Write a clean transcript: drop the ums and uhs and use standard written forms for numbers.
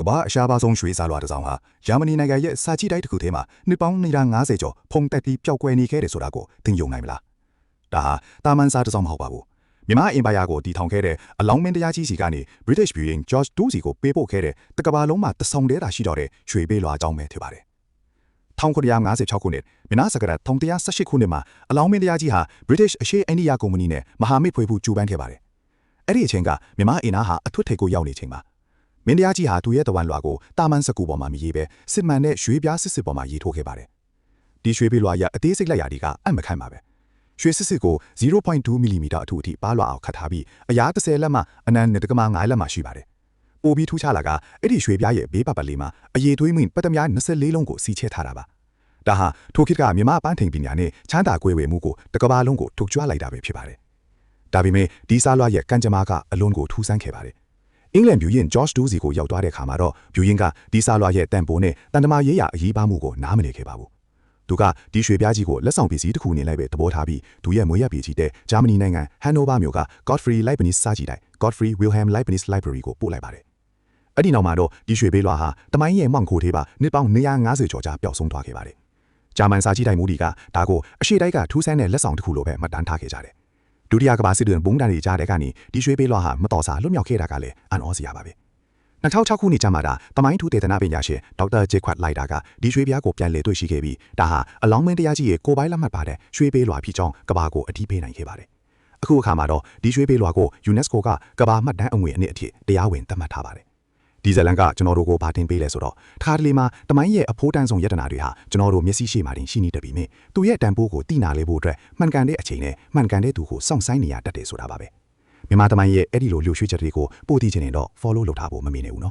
ကဘာအရှားပါဆုံးရွှေစာလွှာတစ်စောင်ဟာဂျာမနီနိုင်ငံရဲ့စာကြည့်တိုက်တစ်ခုထဲမှာနှစ်ပေါင်း250ကျော်ဖုံတက်ပြီးပျောက်ကွယ်နေခဲ့တယ်ဆိုတာကိုသင်ယုံနိုင်မလားဒါဟာတာမန်စာတစ်စောင်မဟုတ်ပါဘူးမြန်မာအင်ပါယာကိုတည်ထောင်ခဲ့တဲ့အလောင်းမင်းတရားကြီးစီကနေ British Viewing George II စီကိုပေးပို့ခဲ့တဲ့တကဘာလုံးမှာတဆောင်တည်းသာရှိတော့တဲ့ရွှေပေးလွှာအကြောင်းပဲဖြစ်ပါတယ်1956ခုနှစ်မြန်မာစက္ကရာ1118ခုနှစ်မှာအလောင်းမင်းတရားကြီးဟာ British အရှေ့အိန္ဒိယကုမ္ပဏီနဲ့မဟာမိတ်ဖွဲ့မှုကြိုးပမ်းခဲ့ပါတယ်အဲ့ဒီအချိန်ကမြန်မာအင်အားဟာအထွတ်ထိပ်ကိုရောက်နေချိန်မှာမင်းတရားကြီးဟာသူရဲ့တဝန်လွှာကိုတာမန်စကူပေါ်မှာမရေးပဲစစ်မှန်တဲ့ရွှေပြားစစ်ပေါ်မှာရေးထိုးခဲ့ပါတယ်ဒီရွှေပေးလွှာရအသေးစိတ်လက်ရာတွေကအံ့မခံပါပဲရွှေစစ်ကို 0.2 မီလီမီတာအထူအထိပါလွှာအောင်ခတ်ထားပြီးအရာ30လက်မှအနံ9.5လက်မှရှိပါတယ်ပိုပြီးထူးခြားလာကအဲ့ဒီရွှေပြားရဲ့ဘေးပတ်ပတ်လေးမှာအရေးသွေးမင်းပတ်သမား24လုံးကိုစီချဲထားတာပါဒါဟာထိုခေတ်ကမြန်မာပန်းထိန်ပညာနဲ့ချမ်းသာကွယ်ဝယ်မှုကိုတကဘာလုံးကိုထုတ်ကြွလိုက်တာပဲဖြစ်ပါတယ်ဒါပေမဲ့ဒီစာလွှာရဲ့ကံကြမ္မာကအလွန်ကိုထူးဆန်းခဲ့ပါတယ်အင်္ဂလန်ဗျူရင် George II စီကိုရောက်သွားတဲ့အခါမှာတော့ဗျူရင်ကဒီစာလွှာရဲ့တန်ဖိုးနဲ့တန်တမာရေးရာအရေးပါမှုကိုနားမလည်ခဲ့ပါဘူးသူကဒီရွှေပြားကြီးကိုလက်ဆောင်ပစ္စည်းတစ်ခုအနေနဲ့ပဲသဘောထားပြီးသူရဲ့မွေးရပြည်ကြီးတဲ့ဂျာမနီနိုင်ငံဟန်နိုဗာမြို့က Gottfried Leibniz စာကြည့်တိုက် Gottfried Wilhelm Leibniz Library ကိုပို့လိုက်ပါတယ်အဲ့ဒီနောက်မှာတော့ဒီရွှေပေးလွှာဟာတမိုင်းရဲ့မောင်ခိုသေးပါနှစ်ပေါင်း250ကျော်ကြာပျောက်ဆုံးသွားခဲ့ပါတယ်ဂျာမန်စာကြည့်တိုက်မူဒီကဒါကိုအရှိတိုက်ကထူးဆန်းတဲ့လက်ဆောင်တစ်ခုလိုပဲမှတ်တမ်းထားခဲ့ကြတယ်ဒုတိယကမ္ဘာစစ်တွင်ဘုံတန်တွေကြားတဲ့ကနေဒီရွှေပေးလွှာဟာမတော်စာလွတ်မြောက်ခဲ့တာကလည်းအံ့ဩစရာပါပဲ2006ခုနှစ်ကျမှတမိုင်းထူးဒေသနာပညာရှင်ဒေါက်တာဂျေခွတ်လိုက်တာကဒီရွှေပြားကိုပြန်လည်တွေ့ရှိခဲ့ပြီးဒါဟာအလောင်းမင်းတရားကြီးရဲ့ကိုယ်ပိုင်လက်မှတ်ပါတဲ့ရွှေပေးလွှာဖြစ်ကြောင်းကမ္ဘာကိုအထီးပေးနိုင်ခဲ့ပါတယ်အခုအခါမှာတော့ဒီရွှေပေးလွှာကို UNESCO ကကမ္ဘာမှတ်တမ်းအငွေအနှစ်အဖြစ်တရားဝင်သတ်မှတ်ထားပါတယ်ဒီဇလန်ကကျွန်တော်တို့ကိုဗာတင်ပေးလဲဆိုတော့တခါတလေမှာတမိုင်းရဲ့အဖိုးတန်းဆုံးယတနာတွေဟာကျွန်တော်တို့မျက်စိရှိမှတင်ရှိနေတတ်ပြီးမြင်သူရဲ့တန်ဖိုးကိုသိနာလေဖို့အတွက်မှန်ကန်တဲ့အချိန်နဲ့မှန်ကန်တဲ့သူကိုစောင့်ဆိုင်းနေရတတ်တယ်ဆိုတာပါပဲမြန်မာတမိုင်းရဲ့အဲ့ဒီလိုလှူရွှေချက်တွေကိုပို့သိချင်ရင်တော့ follow လုပ်ထားဖို့မမေ့နဲ့ဦးနော်